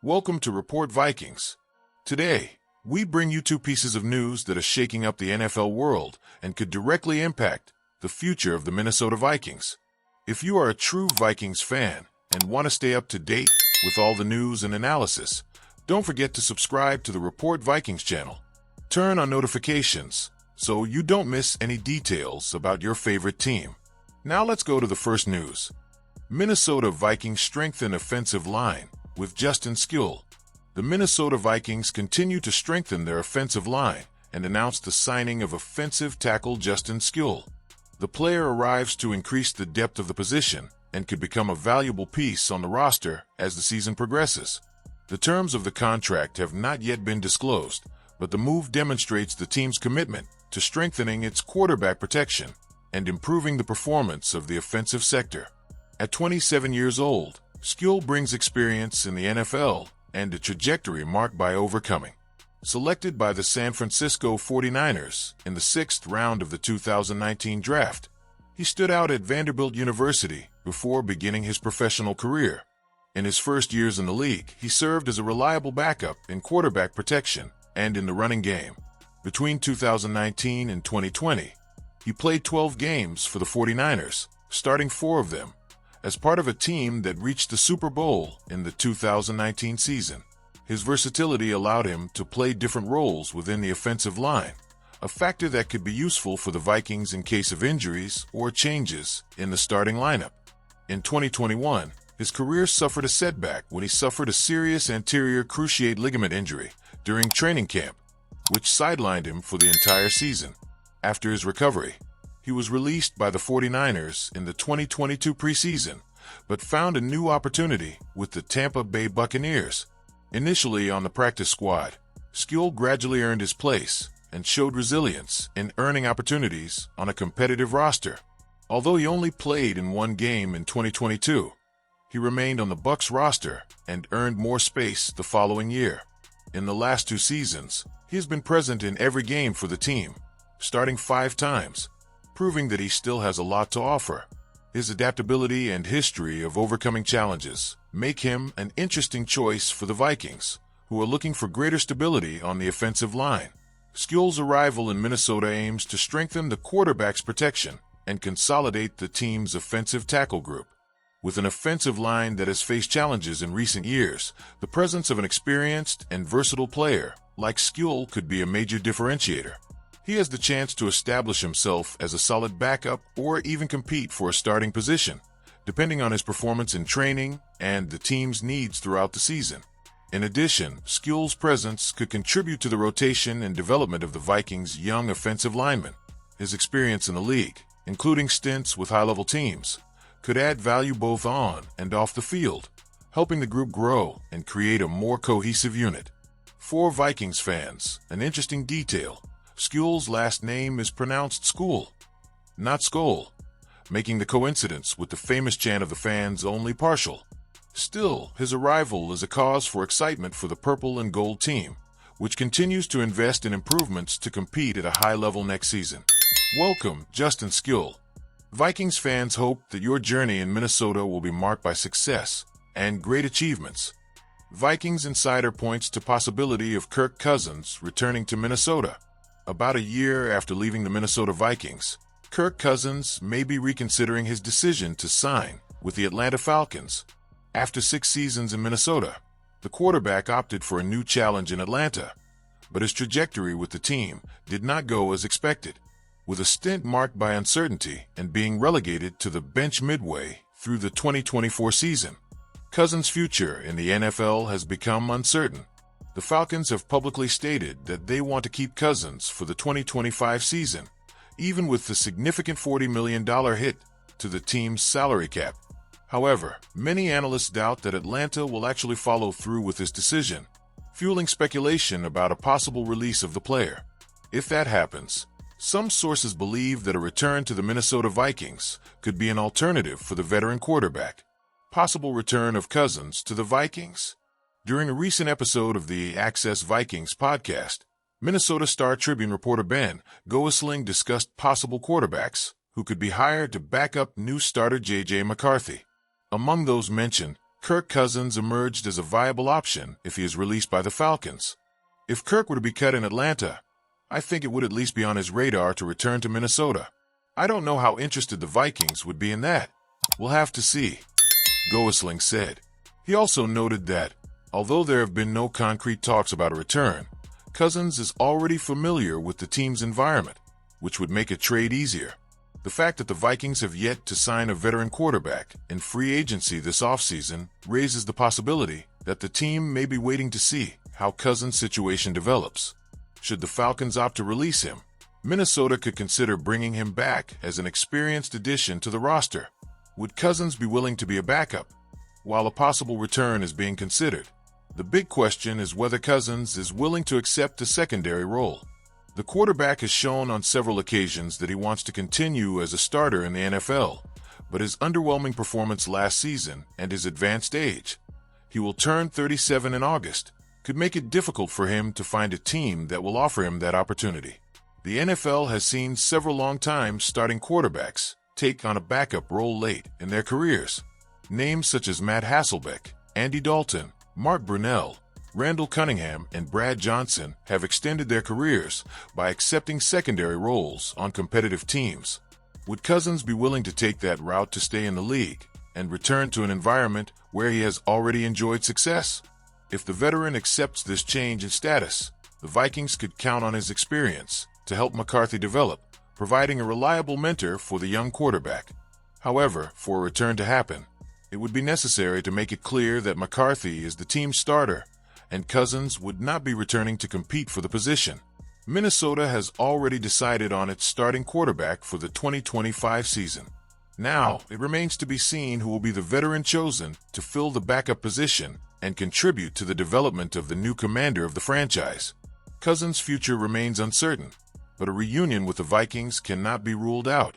Welcome to Report Vikings. Today, we bring you two pieces of news that are shaking up the NFL world and could directly impact the future of the Minnesota Vikings. If you are a true Vikings fan and want to stay up to date with all the news and analysis, don't forget to subscribe to the Report Vikings channel. Turn on notifications so you don't miss any details about your favorite team. Now let's go to the first news. Minnesota Vikings strengthen offensive line with Justin Skule. The Minnesota Vikings continue to strengthen their offensive line and announced the signing of offensive tackle Justin Skule. The player arrives to increase the depth of the position and could become a valuable piece on the roster as the season progresses. The terms of the contract have not yet been disclosed, but the move demonstrates the team's commitment to strengthening its quarterback protection and improving the performance of the offensive sector. At 27 years old, Skule brings experience in the NFL and a trajectory marked by overcoming. Selected by the San Francisco 49ers in the 6th round of the 2019 draft, he stood out at Vanderbilt University before beginning his professional career. In his first years in the league, he served as a reliable backup in quarterback protection and in the running game. Between 2019 and 2020, he played 12 games for the 49ers, starting 4 of them, as part of a team that reached the Super Bowl in the 2019 season. His versatility allowed him to play different roles within the offensive line, a factor that could be useful for the Vikings in case of injuries or changes in the starting lineup. In 2021, his career suffered a setback when he suffered a serious anterior cruciate ligament injury during training camp, which sidelined him for the entire season. After his recovery, he was released by the 49ers in the 2022 preseason, but found a new opportunity with the Tampa Bay Buccaneers. Initially on the practice squad, Skule gradually earned his place and showed resilience in earning opportunities on a competitive roster. Although he only played in 1 game in 2022, he remained on the Bucs roster and earned more space the following year. In the last 2 seasons, he has been present in every game for the team, starting 5 times, proving that he still has a lot to offer. His adaptability and history of overcoming challenges make him an interesting choice for the Vikings, who are looking for greater stability on the offensive line. Skule's arrival in Minnesota aims to strengthen the quarterback's protection and consolidate the team's offensive tackle group. With an offensive line that has faced challenges in recent years, the presence of an experienced and versatile player like Skule could be a major differentiator. He has the chance to establish himself as a solid backup or even compete for a starting position, depending on his performance in training and the team's needs throughout the season. In addition, Skule's presence could contribute to the rotation and development of the Vikings' young offensive linemen. His experience in the league, including stints with high-level teams, could add value both on and off the field, helping the group grow and create a more cohesive unit. For Vikings fans, an interesting detail: Skule's last name is pronounced Skule, not Skole, making the coincidence with the famous chant of the fans only partial. Still, his arrival is a cause for excitement for the purple and gold team, which continues to invest in improvements to compete at a high level next season. Welcome, Justin Skule. Vikings fans hope that your journey in Minnesota will be marked by success and great achievements. Vikings Insider points to possibility of Kirk Cousins returning to Minnesota. About a year after leaving the Minnesota Vikings, Kirk Cousins may be reconsidering his decision to sign with the Atlanta Falcons. After 6 seasons in Minnesota, the quarterback opted for a new challenge in Atlanta, but his trajectory with the team did not go as expected. With a stint marked by uncertainty and being relegated to the bench midway through the 2024 season, Cousins' future in the NFL has become uncertain. The Falcons have publicly stated that they want to keep Cousins for the 2025 season, even with the significant $40 million hit to the team's salary cap. However, many analysts doubt that Atlanta will actually follow through with this decision, fueling speculation about a possible release of the player. If that happens, some sources believe that a return to the Minnesota Vikings could be an alternative for the veteran quarterback. Possible return of Cousins to the Vikings? During a recent episode of the Access Vikings podcast, Minnesota Star-Tribune reporter Ben Goesling discussed possible quarterbacks who could be hired to back up new starter J.J. McCarthy. Among those mentioned, Kirk Cousins emerged as a viable option if he is released by the Falcons. If Kirk were to be cut in Atlanta, I think it would at least be on his radar to return to Minnesota. I don't know how interested the Vikings would be in that. We'll have to see, Goesling said. He also noted that, although there have been no concrete talks about a return, Cousins is already familiar with the team's environment, which would make a trade easier. The fact that the Vikings have yet to sign a veteran quarterback in free agency this offseason raises the possibility that the team may be waiting to see how Cousins' situation develops. Should the Falcons opt to release him, Minnesota could consider bringing him back as an experienced addition to the roster. Would Cousins be willing to be a backup? While a possible return is being considered, the big question is whether Cousins is willing to accept a secondary role. The quarterback has shown on several occasions that he wants to continue as a starter in the NFL, but his underwhelming performance last season and his advanced age, he will turn 37 in August, could make it difficult for him to find a team that will offer him that opportunity. The NFL has seen several long-time starting quarterbacks take on a backup role late in their careers. Names such as Matt Hasselbeck, Andy Dalton, Mark Brunell, Randall Cunningham, and Brad Johnson have extended their careers by accepting secondary roles on competitive teams. Would Cousins be willing to take that route to stay in the league and return to an environment where he has already enjoyed success? If the veteran accepts this change in status, the Vikings could count on his experience to help McCarthy develop, providing a reliable mentor for the young quarterback. However, for a return to happen, it would be necessary to make it clear that McCarthy is the team's starter, and Cousins would not be returning to compete for the position. Minnesota has already decided on its starting quarterback for the 2025 season. Now, it remains to be seen who will be the veteran chosen to fill the backup position and contribute to the development of the new commander of the franchise. Cousins' future remains uncertain, but a reunion with the Vikings cannot be ruled out.